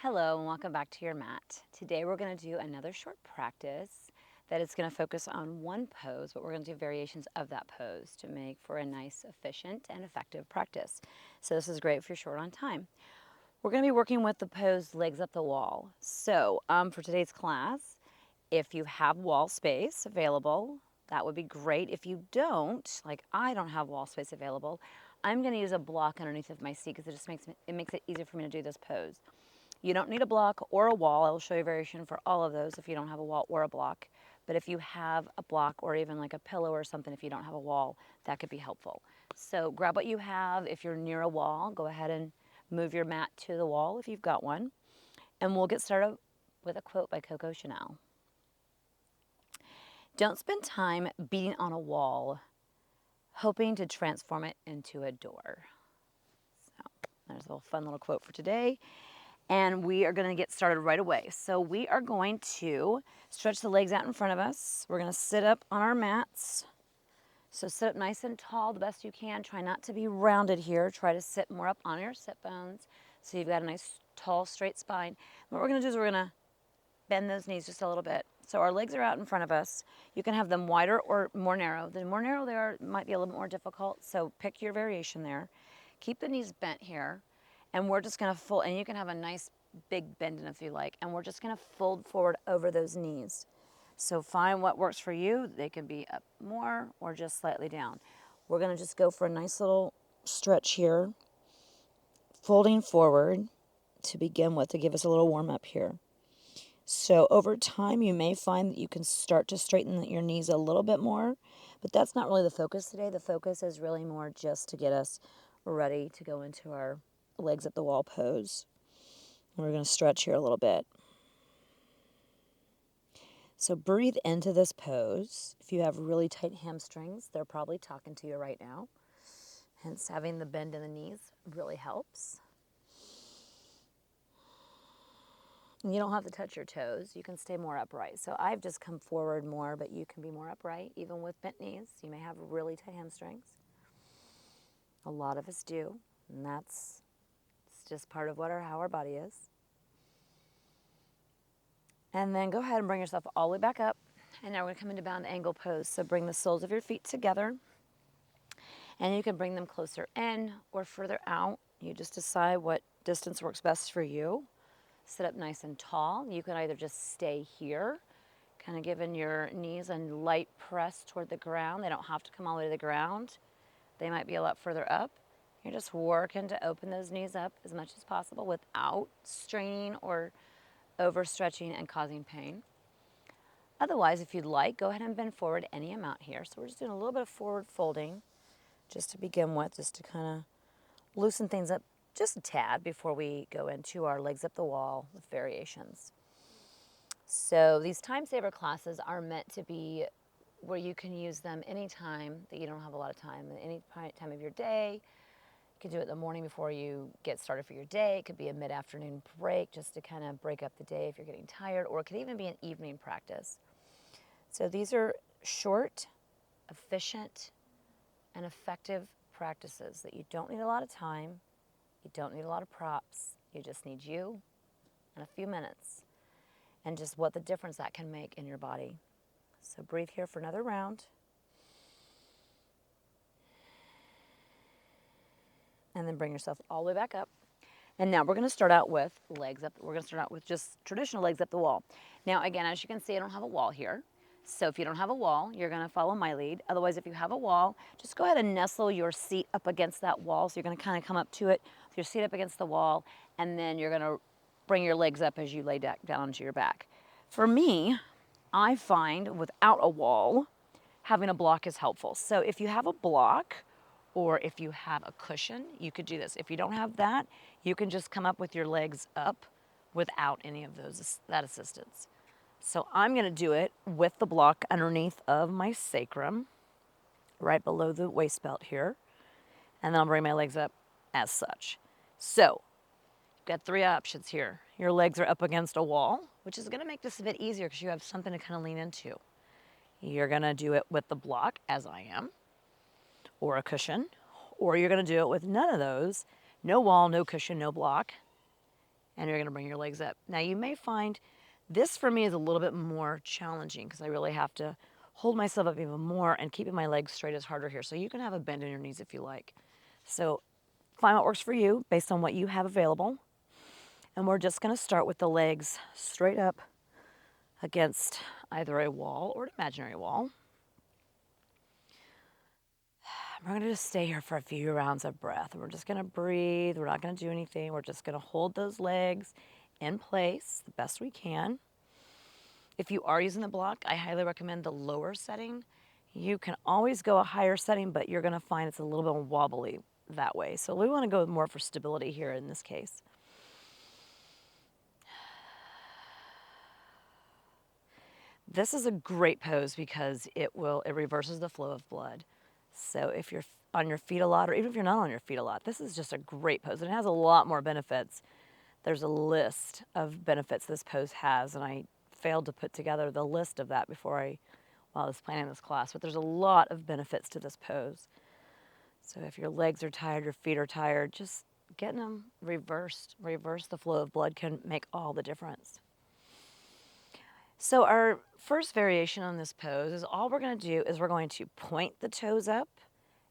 Hello and welcome back to your mat. Today we're going to do another short practice that is going to focus on one pose, but we're going to do variations of that pose to make for a nice, efficient, and effective practice. So this is great if you're short on time. We're going to be working with the pose legs up the wall. So for today's class, if you have wall space available, that would be great. If you don't, like I don't have wall space available, I'm going to use a block underneath of my seat because it just makes it easier for me to do this pose. You don't need a block or a wall. I will show you a variation for all of those if you don't have a wall or a block. But if you have a block or even like a pillow or something, if you don't have a wall, that could be helpful. So grab what you have. If you're near a wall, go ahead and move your mat to the wall if you've got one. And we'll get started with a quote by Coco Chanel. Don't spend time beating on a wall, hoping to transform it into a door. So there's a little fun little quote for today. And we are going to get started right away. So we are going to stretch the legs out in front of us. We're going to sit up on our mats. So sit up nice and tall the best you can. Try not to be rounded here. Try to sit more up on your sit bones so you've got a nice tall straight spine. What we're going to do is we're going to bend those knees just a little bit. So our legs are out in front of us. You can have them wider or more narrow. The more narrow they are might be a little bit more difficult, so pick your variation there. Keep the knees bent here, and we're just going to fold, and you can have a nice big bend in if you like, and we're just going to fold forward over those knees. So find what works for you. They can be up more or just slightly down. We're going to just go for a nice little stretch here, folding forward to begin with to give us a little warm up here. So over time, you may find that you can start to straighten your knees a little bit more, but that's not really the focus today. The focus is really more just to get us ready to go into our legs up the wall pose. And we're going to stretch here a little bit. So breathe into this pose. If you have really tight hamstrings, they're probably talking to you right now. Hence, having the bend in the knees really helps. And you don't have to touch your toes. You can stay more upright. So I've just come forward more, but you can be more upright, even with bent knees. You may have really tight hamstrings. A lot of us do, and it's just part of how our body is. And then go ahead and bring yourself all the way back up. And now we're going to come into bound angle pose. So bring the soles of your feet together. And you can bring them closer in or further out. You just decide what distance works best for you. Sit up nice and tall. You can either just stay here, kind of giving your knees a light press toward the ground. They don't have to come all the way to the ground. They might be a lot further up. You're just working to open those knees up as much as possible without straining or overstretching and causing pain. Otherwise, if you'd like, go ahead and bend forward any amount here. So we're just doing a little bit of forward folding just to begin with, just to kind of loosen things up just a tad before we go into our legs up the wall with variations. So these time saver classes are meant to be where you can use them anytime that you don't have a lot of time, any time of your day. You can do it in the morning before you get started for your day. It could be a mid-afternoon break just to kind of break up the day if you're getting tired, or it could even be an evening practice. So these are short, efficient, and effective practices that you don't need a lot of time. You don't need a lot of props. You just need you and a few minutes and just what the difference that can make in your body. So breathe here for another round. And then bring yourself all the way back up. And now we're going to start out with legs up. We're going to start out with just traditional legs up the wall. Now, again, as you can see, I don't have a wall here. So if you don't have a wall, you're going to follow my lead. Otherwise, if you have a wall, just go ahead and nestle your seat up against that wall. So you're going to kind of come up to it with your seat up against the wall, and then you're going to bring your legs up as you lay down onto your back. For me, I find without a wall, having a block is helpful. So if you have a block or if you have a cushion, you could do this. If you don't have that, you can just come up with your legs up without any of that assistance. So I'm going to do it with the block underneath of my sacrum, right below the waist belt here. And then I'll bring my legs up as such. So you've got three options here. Your legs are up against a wall, which is going to make this a bit easier because you have something to kind of lean into. You're going to do it with the block, as I am, or a cushion, or you're going to do it with none of those. No wall, no cushion, no block. and you're gonna bring your legs up. Now you may find this for me is a little bit more challenging because I really have to hold myself up even more and keeping my legs straight is harder here. So you can have a bend in your knees if you like. So find what works for you based on what you have available. And we're just gonna start with the legs straight up against either a wall or an imaginary wall. We're going to just stay here for a few rounds of breath. We're just going to breathe. We're not going to do anything. We're just going to hold those legs in place the best we can. If you are using the block, I highly recommend the lower setting. You can always go a higher setting, but you're going to find it's a little bit wobbly that way. So we want to go more for stability here in this case. This is a great pose because it reverses the flow of blood. So if you're on your feet a lot, or even if you're not on your feet a lot, this is just a great pose. And it has a lot more benefits. There's a list of benefits this pose has, and I failed to put together the list of that while I was planning this class. But there's a lot of benefits to this pose. So if your legs are tired, your feet are tired, just getting them reversed, reverse the flow of blood can make all the difference. So our first variation on this pose is all we're going to do is we're going to point the toes up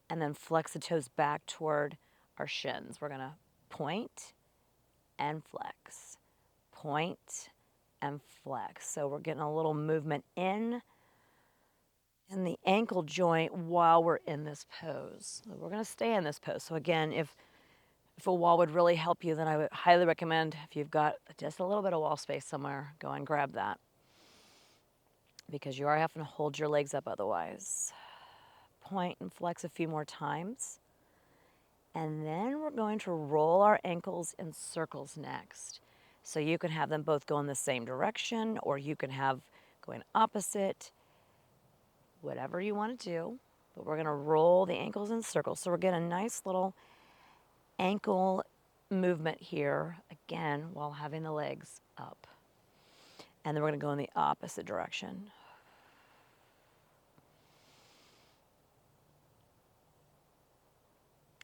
and then flex the toes back toward our shins. We're going to point and flex, point and flex. So we're getting a little movement in the ankle joint while we're in this pose. So we're going to stay in this pose. So again, if a wall would really help you, then I would highly recommend if you've got just a little bit of wall space somewhere, go and grab that, because you are having to hold your legs up otherwise. Point and flex a few more times. And then we're going to roll our ankles in circles next. So you can have them both go in the same direction, or you can have going opposite, whatever you want to do. But we're going to roll the ankles in circles. So we're getting a nice little ankle movement here, again, while having the legs up. And then we're going to go in the opposite direction.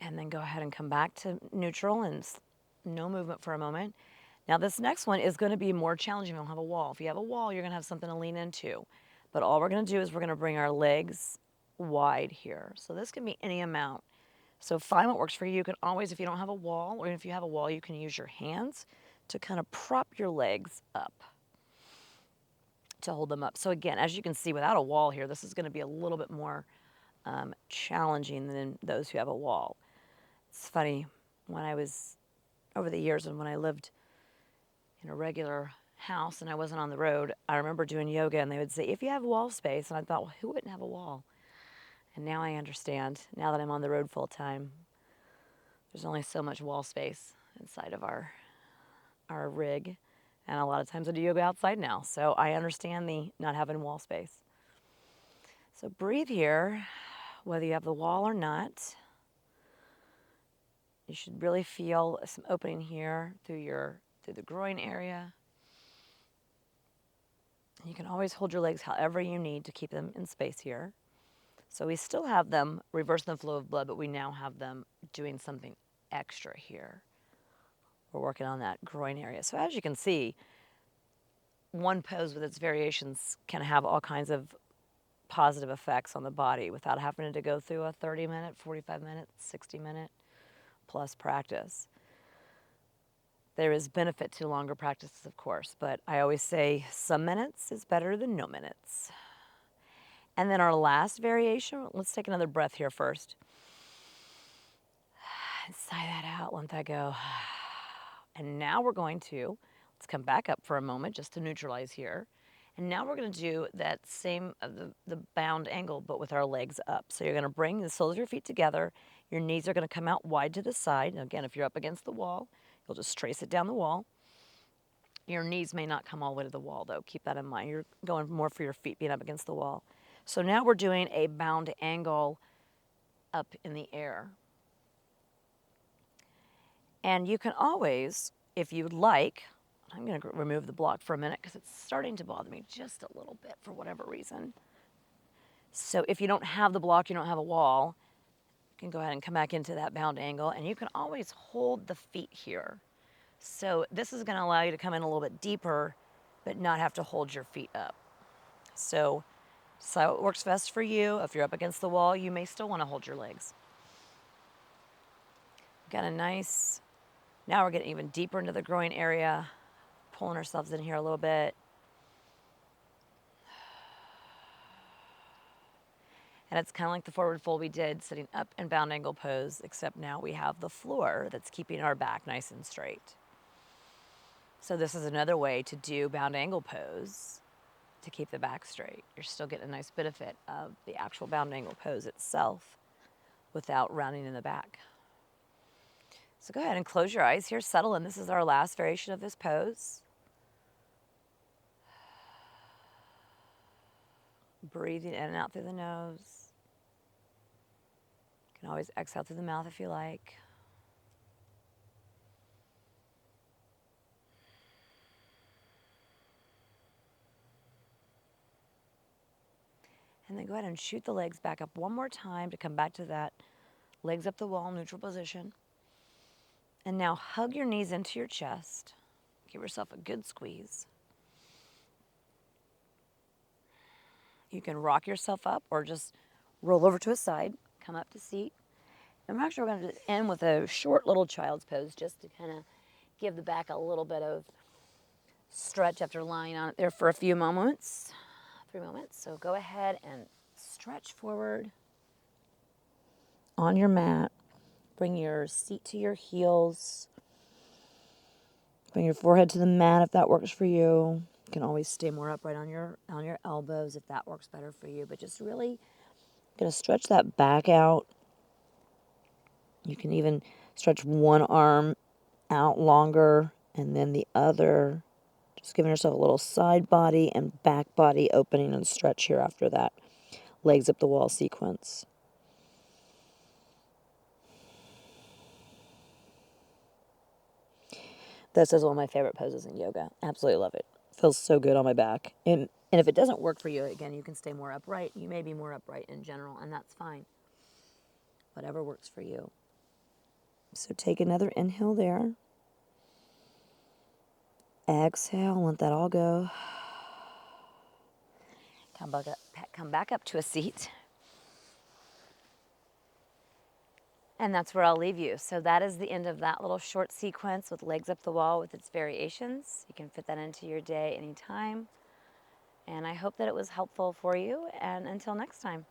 And then go ahead and come back to neutral and no movement for a moment. Now this next one is going to be more challenging if you don't have a wall. If you have a wall, you're going to have something to lean into. But all we're going to do is we're going to bring our legs wide here. So this can be any amount. So find what works for you. You can always, if you don't have a wall, or if you have a wall, you can use your hands to kind of prop your legs up to hold them up. So again, as you can see, without a wall here, this is going to be a little bit more challenging than those who have a wall. It's funny, when I was, over the years and when I lived in a regular house and I wasn't on the road, I remember doing yoga and they would say, if you have wall space, and I thought, well, who wouldn't have a wall? And now I understand, now that I'm on the road full time, there's only so much wall space inside of our rig. And a lot of times I do yoga outside now, so I understand the not having wall space. So breathe here, whether you have the wall or not. You should really feel some opening here through the groin area. You can always hold your legs however you need to keep them in space here. So we still have them reversing the flow of blood, but we now have them doing something extra here. We're working on that groin area. So as you can see, one pose with its variations can have all kinds of positive effects on the body without having to go through a 30-minute, 45-minute, 60-minute plus practice. There is benefit to longer practices, of course, but I always say some minutes is better than no minutes. And then our last variation, let's take another breath here first. And sigh that out, let that go. And now we're going to, let's come back up for a moment just to neutralize here. And now we're going to do that same, the bound angle, but with our legs up. So you're going to bring the soles of your feet together. Your knees are going to come out wide to the side. And again, if you're up against the wall, you'll just trace it down the wall. Your knees may not come all the way to the wall, though. Keep that in mind. You're going more for your feet being up against the wall. So now we're doing a bound angle up in the air. And you can always, if you'd like, I'm going to remove the block for a minute because it's starting to bother me just a little bit for whatever reason. So if you don't have the block, you don't have a wall, you can go ahead and come back into that bound angle, and you can always hold the feet here. So this is going to allow you to come in a little bit deeper, but not have to hold your feet up. So decide what works best for you. If you're up against the wall, you may still want to hold your legs. Got a nice, now we're getting even deeper into the groin area, pulling ourselves in here a little bit. And it's kind of like the forward fold we did, sitting up in bound angle pose, except now we have the floor that's keeping our back nice and straight. So this is another way to do bound angle pose to keep the back straight. You're still getting a nice benefit of the actual bound angle pose itself without rounding in the back. So go ahead and close your eyes here, settle in. This is our last variation of this pose. Breathing in and out through the nose. You can always exhale through the mouth if you like. And then go ahead and shoot the legs back up one more time to come back to that legs up the wall, neutral position. And now hug your knees into your chest. Give yourself a good squeeze. You can rock yourself up or just roll over to a side, come up to seat. And we're actually going to end with a short little child's pose just to kind of give the back a little bit of stretch after lying on it there for a few moments, 3 moments. So go ahead and stretch forward on your mat. Bring your seat to your heels. Bring your forehead to the mat if that works for you. You can always stay more upright on your elbows if that works better for you. But just really going to stretch that back out. You can even stretch one arm out longer and then the other. Just giving yourself a little side body and back body opening and stretch here after that legs up the wall sequence. This is one of my favorite poses in yoga. Absolutely love it. Feels so good on my back. And if it doesn't work for you, again, you can stay more upright. You may be more upright in general, and that's fine. Whatever works for you. So take another inhale there. Exhale, let that all go. Come back up to a seat. And that's where I'll leave you. So that is the end of that little short sequence with legs up the wall with its variations. You can fit that into your day anytime. And I hope that it was helpful for you. And until next time.